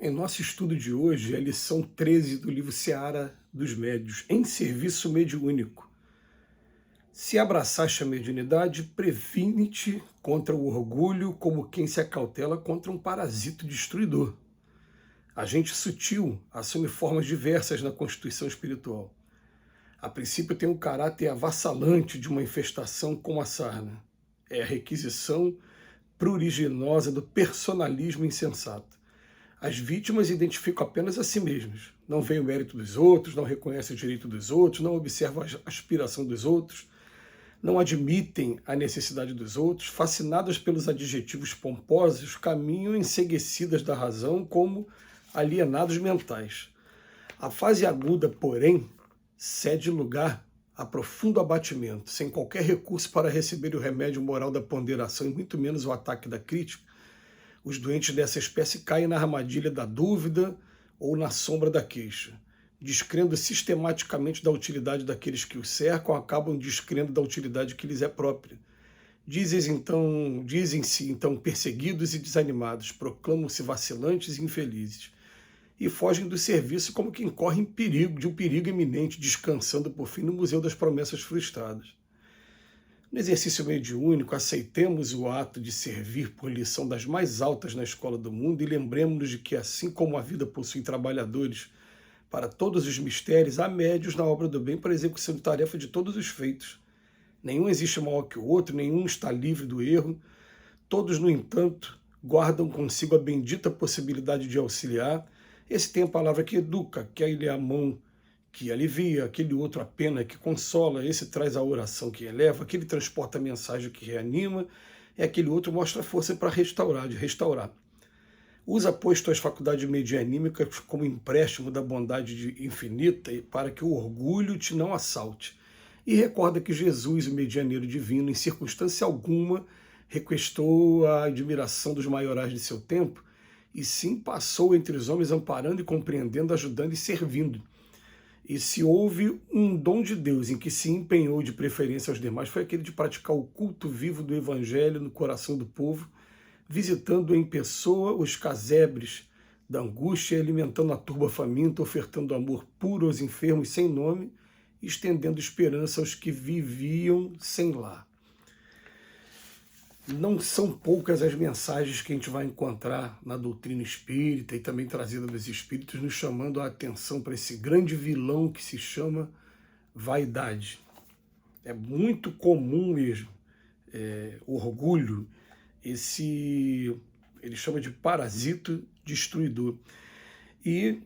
Em nosso estudo de hoje, é a lição 13 do livro Seara dos Médios, em serviço mediúnico. Se abraçaste a mediunidade, previne-te contra o orgulho como quem se acautela contra um parasito destruidor. Agente sutil assume formas diversas na constituição espiritual. A princípio tem o caráter avassalante de uma infestação como a sarna. É a requisição pruriginosa do personalismo insensato. As vítimas identificam apenas a si mesmas, não veem o mérito dos outros, não reconhecem o direito dos outros, não observam a aspiração dos outros, não admitem a necessidade dos outros, fascinadas pelos adjetivos pomposos, caminham enceguecidas da razão como alienados mentais. A fase aguda, porém, cede lugar a profundo abatimento, sem qualquer recurso para receber o remédio moral da ponderação e muito menos o ataque da crítica. Os doentes dessa espécie caem na armadilha da dúvida ou na sombra da queixa. Descrendo sistematicamente da utilidade daqueles que os cercam, acabam descrendo da utilidade que lhes é própria. Dizem-se então perseguidos e desanimados, proclamam-se vacilantes e infelizes. E fogem do serviço como quem corre em perigo, de um perigo iminente, descansando por fim no Museu das Promessas Frustradas. No exercício mediúnico, aceitemos o ato de servir por lição das mais altas na escola do mundo e lembremos-nos de que, assim como a vida possui trabalhadores para todos os mistérios, há médios na obra do bem para a execução de tarefa de todos os feitos. Nenhum existe maior que o outro, nenhum está livre do erro. Todos, no entanto, guardam consigo a bendita possibilidade de auxiliar. Esse tem a palavra que educa, que ele é a mão que alivia, aquele outro a pena que consola, esse traz a oração que eleva, aquele transporta a mensagem que reanima, e aquele outro mostra força para restaurar, de restaurar. Usa, pois, tuas faculdades medianímicas como empréstimo da bondade infinita para que o orgulho te não assalte. E recorda que Jesus, o medianeiro divino, em circunstância alguma, requestou a admiração dos maiorais de seu tempo, e sim passou entre os homens amparando e compreendendo, ajudando e servindo. E se houve um dom de Deus em que se empenhou de preferência aos demais, foi aquele de praticar o culto vivo do Evangelho no coração do povo, visitando em pessoa os casebres da angústia, alimentando a turba faminta, ofertando amor puro aos enfermos sem nome, estendendo esperança aos que viviam sem lar. Não são poucas as mensagens que a gente vai encontrar na doutrina espírita e também trazida dos espíritos, nos chamando a atenção para esse grande vilão que se chama vaidade. É muito comum mesmo, orgulho, ele chama de parasito destruidor. E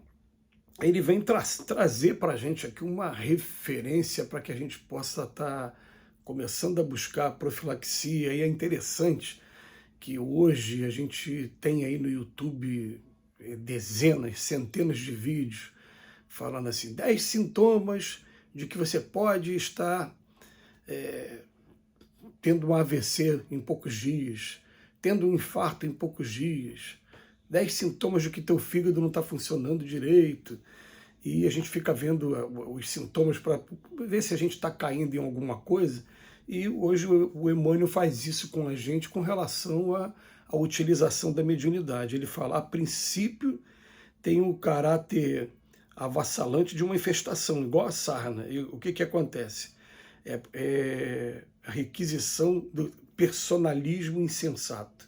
ele vem trazer para a gente aqui uma referência para que a gente possa estar começando a buscar profilaxia, e é interessante que hoje a gente tem aí no YouTube dezenas, centenas de vídeos falando assim, 10 sintomas de que você pode estar tendo um AVC em poucos dias, tendo um infarto em poucos dias, 10 sintomas de que teu fígado não está funcionando direito, e a gente fica vendo os sintomas para ver se a gente está caindo em alguma coisa. E hoje o Emmanuel faz isso com a gente com relação à utilização da mediunidade. Ele fala, a princípio tem um caráter avassalante de uma infestação, igual a sarna. E o que acontece? É a requisição do personalismo insensato.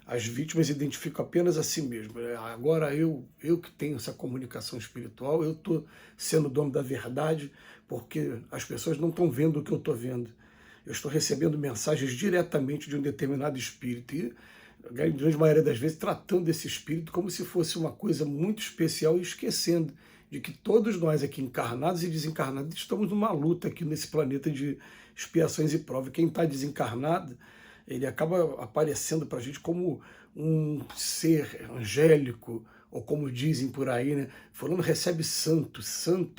As vítimas identificam apenas a si mesmas. Agora eu que tenho essa comunicação espiritual, eu estou sendo dono da verdade, porque as pessoas não estão vendo o que eu estou vendo. Eu estou recebendo mensagens diretamente de um determinado espírito, e a grande maioria das vezes tratando esse espírito como se fosse uma coisa muito especial e esquecendo de que todos nós aqui, encarnados e desencarnados, estamos numa luta aqui nesse planeta de expiações e provas. Quem está desencarnado, ele acaba aparecendo para a gente como um ser angélico, ou como dizem por aí, né? Fulano recebe santo,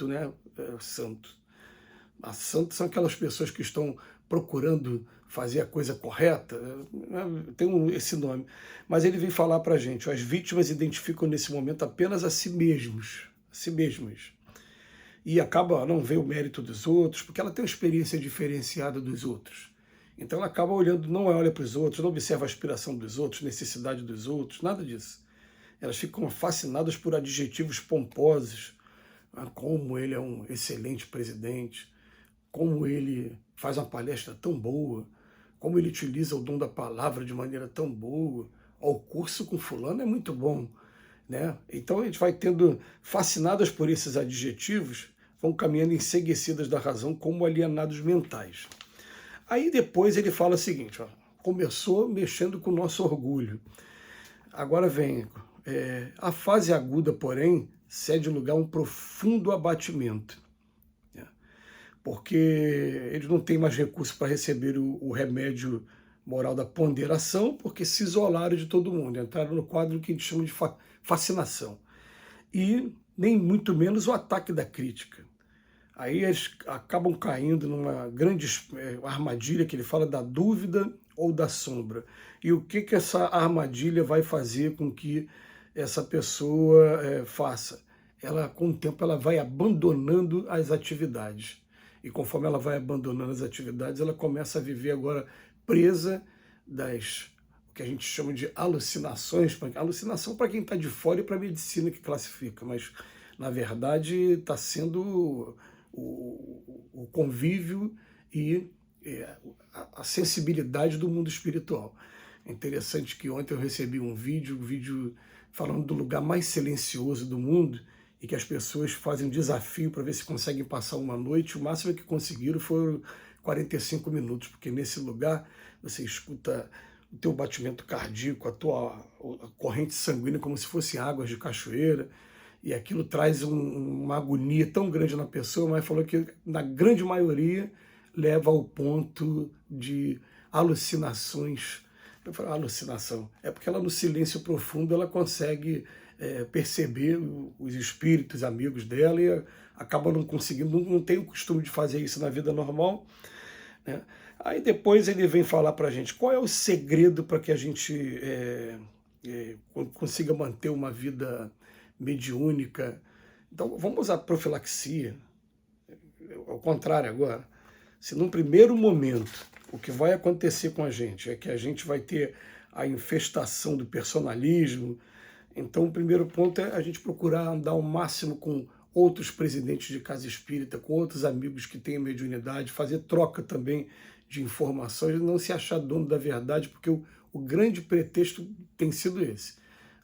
né? Santo. A santo são aquelas pessoas que estão procurando fazer a coisa correta, tem esse nome. Mas ele vem falar para a gente, as vítimas identificam nesse momento apenas a si mesmas, e acaba não ver o mérito dos outros, porque ela tem uma experiência diferenciada dos outros. Então ela acaba olhando, não olha para os outros, não observa a aspiração dos outros, necessidade dos outros, nada disso. elas ficam fascinadas por adjetivos pomposos, como ele é um excelente presidente, como ele faz uma palestra tão boa, como ele utiliza o dom da palavra de maneira tão boa. O curso com fulano é muito bom, né? Então a gente vai tendo, fascinadas por esses adjetivos, vão caminhando enceguecidas da razão como alienados mentais. Aí depois ele fala o seguinte, ó, começou mexendo com o nosso orgulho. Agora vem, a fase aguda, porém, cede lugar a um profundo abatimento, né? Porque eles não têm mais recurso para receber o remédio moral da ponderação, porque se isolaram de todo mundo, entraram no quadro que a gente chama de fascinação. E nem muito menos o ataque da crítica. Aí eles acabam caindo numa grande armadilha que ele fala da dúvida ou da sombra. E o que essa armadilha vai fazer com que essa pessoa faça? Ela, com o tempo, ela vai abandonando as atividades. E conforme ela vai abandonando as atividades, ela começa a viver agora presa o que a gente chama de alucinações. Alucinação para quem está de fora e para a medicina que classifica, mas, na verdade, está sendo o convívio e a sensibilidade do mundo espiritual. É interessante que ontem eu recebi um vídeo falando do lugar mais silencioso do mundo e que as pessoas fazem um desafio para ver se conseguem passar uma noite. O máximo que conseguiram foram 45 minutos, porque nesse lugar você escuta o teu batimento cardíaco, a corrente sanguínea como se fossem águas de cachoeira, e aquilo traz uma agonia tão grande na pessoa, mas falou que na grande maioria leva ao ponto de alucinações. Eu falo, alucinação, é porque ela no silêncio profundo ela consegue perceber os espíritos amigos dela e acaba não conseguindo, não tem o costume de fazer isso na vida normal, né? Aí depois ele vem falar para a gente qual é o segredo para que a gente consiga manter uma vida mediúnica. Então vamos usar profilaxia, ao contrário agora. Se num primeiro momento o que vai acontecer com a gente é que a gente vai ter a infestação do personalismo, então o primeiro ponto é a gente procurar andar ao máximo com outros presidentes de casa espírita, com outros amigos que têm mediunidade, fazer troca também de informações, não se achar dono da verdade, porque o grande pretexto tem sido esse.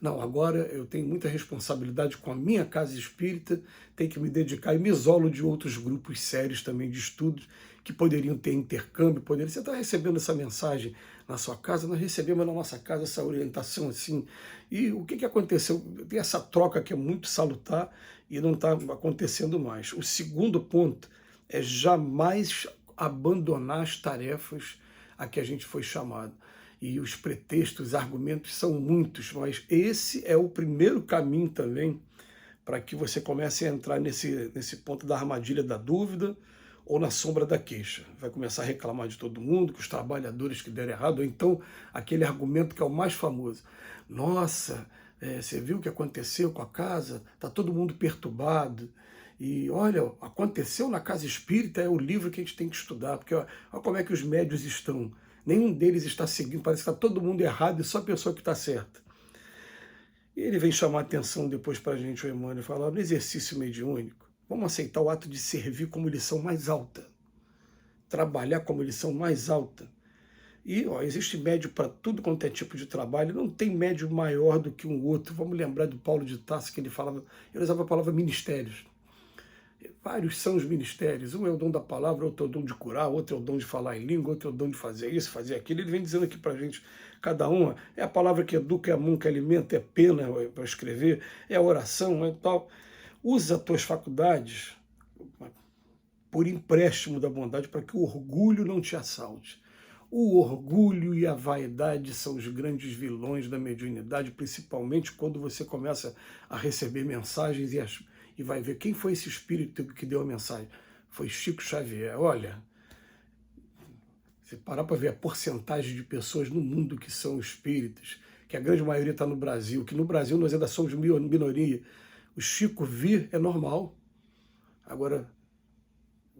Não, agora eu tenho muita responsabilidade com a minha casa espírita, tenho que me dedicar e me isolo de outros grupos sérios também de estudos que poderiam ter intercâmbio, Você está recebendo essa mensagem na sua casa? Nós recebemos na nossa casa essa orientação assim. E o que aconteceu? Tem essa troca que é muito salutar e não está acontecendo mais. O segundo ponto é jamais abandonar as tarefas a que a gente foi chamado. E os pretextos, os argumentos são muitos, mas esse é o primeiro caminho também para que você comece a entrar nesse ponto da armadilha da dúvida ou na sombra da queixa. Vai começar a reclamar de todo mundo, que os trabalhadores que deram errado, ou então aquele argumento que é o mais famoso. Nossa, você viu o que aconteceu com a casa? Está todo mundo perturbado. E olha, aconteceu na casa espírita, é o livro que a gente tem que estudar, porque olha como é que os médios estão. Nenhum deles está seguindo, parece que está todo mundo errado e só a pessoa que está certa. E ele vem chamar a atenção depois para a gente, o Emmanuel, falar no exercício mediúnico. Vamos aceitar o ato de servir como lição mais alta. Trabalhar como lição mais alta. E existe médio para tudo quanto é tipo de trabalho, não tem médio maior do que um outro. Vamos lembrar do Paulo de Tarso, que ele usava a palavra ministérios. Vários são os ministérios, um é o dom da palavra, outro é o dom de curar, outro é o dom de falar em língua, outro é o dom de fazer isso, fazer aquilo. Ele vem dizendo aqui para a gente, cada uma, é a palavra que educa, é a mão que alimenta, é pena para escrever, é a oração, é tal. Usa as tuas faculdades por empréstimo da bondade para que o orgulho não te assalte. O orgulho e a vaidade são os grandes vilões da mediunidade, principalmente quando você começa a receber mensagens e vai ver quem foi esse espírito que deu a mensagem. Foi Chico Xavier. Olha, se parar para ver a porcentagem de pessoas no mundo que são espíritas, que a grande maioria está no Brasil, que no Brasil nós ainda somos minoria, o Chico vir é normal. Agora,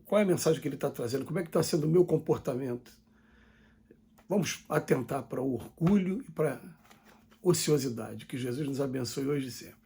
qual é a mensagem que ele está trazendo? Como é que está sendo o meu comportamento? Vamos atentar para o orgulho e para ociosidade. Que Jesus nos abençoe hoje e sempre.